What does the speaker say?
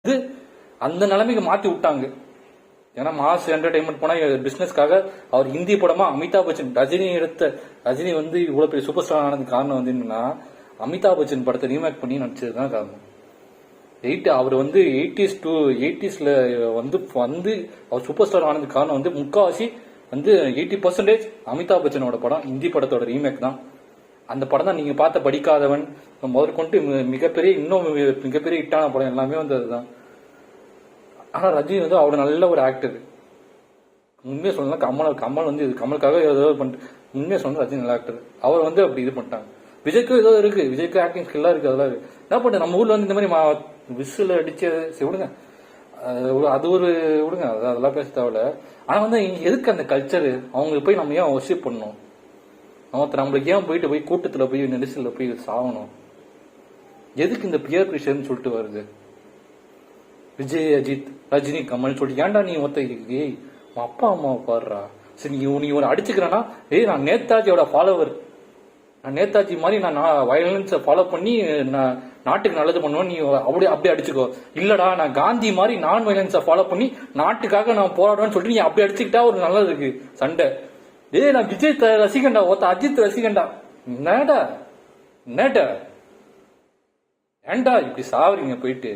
இது அந்த நிலைமைக்கு மாத்தி விட்டாங்க. ஏன்னா மாஸ் என்டர்டைன்மெண்ட் போனா பிசினஸ்க்காக அவர் ஹிந்தி படமா அமிதாப் பச்சன் ரஜினி வந்து இவ்வளவு பெரிய சூப்பர் ஸ்டார் ஆனதுக்கு காரணம் வந்து என்னன்னா அமிதாப் பச்சன் படத்தை ரீமேக் பண்ணி நடிச்சதுதான் காரணம். அவர் வந்து 80s வந்து அவர் சூப்பர் ஸ்டார் ஆனதுக்கு காரணம் வந்து முக்காவாசி வந்து 80% அமிதாப் பச்சனோட படம் ஹிந்தி படத்தோட ரீமேக் தான். அந்த படம் தான் நீங்க பார்த்த படிக்காதவன் முதற்கொண்டு மிகப்பெரிய ஹிட்டான படம் எல்லாமே வந்து அதுதான். ஆனா ரஜினி வந்து அவ்வளவு நல்ல ஒரு ஆக்டர். உண்மையை சொல்லலாம் கமல் வந்து கமலுக்காக ஏதோ பண்ணிட்டு உண்மையை சொன்ன ரஜினி நல்ல ஆக்டர். அவர் வந்து அப்படி இது பண்ணிட்டாங்க. விஜய்க்கும் ஏதோ இருக்கு, விஜய்க்கு ஆக்டிங் ஸ்கில்லா இருக்கு, அதெல்லாம் இருக்கு. என்ன பண்ண நம்ம ஊர்ல வந்து இந்த மாதிரி விசில் அடிச்சு விடுங்க, அது ஒரு விடுங்க, அதெல்லாம் பேச தேவையில்ல. ஆனா வந்து எதுக்கு அந்த கல்ச்சர் அவங்களுக்கு போய் நம்ம ஏன் ஒர்ஷிப் பண்ணணும்? நம்மளுக்கு ஏன் போய் கூட்டத்துல போய் நெரிசல்ல போய் சாகணும்? எதுக்கு இந்த பியர் பிரஷர்னு சொல்லிட்டு வருது? விஜய், அஜித், ரஜினி, கமல் சொல்லிட்டு ஏன்டா நீ ஏய் உன் அப்பா அம்மாவை பாடுறா. சரி நீ ஒரு அடிச்சுக்கிறேன்னா நான் நேதாஜியோட ஃபாலோவர், நான் நேதாஜி மாதிரி நான் வயலன்ஸை ஃபாலோ பண்ணி நான் நாட்டுக்கு நல்லது பண்ணுவேன், நீ அப்படியே அடிச்சுக்கோ. இல்லடா நான் காந்தி மாதிரி நான் வயலன்ஸை ஃபாலோ பண்ணி நாட்டுக்காக நான் போராடுவேன்னு சொல்லிட்டு நீ அப்படி அடிச்சுக்கிட்டா ஒரு நல்லது இருக்கு சண்டை. நான் விஜய் ரசிகண்டா, அஜித் ரசிகண்டா. என்னடா ஏன்டா இப்படி சாவறீங்க போயிட்டு?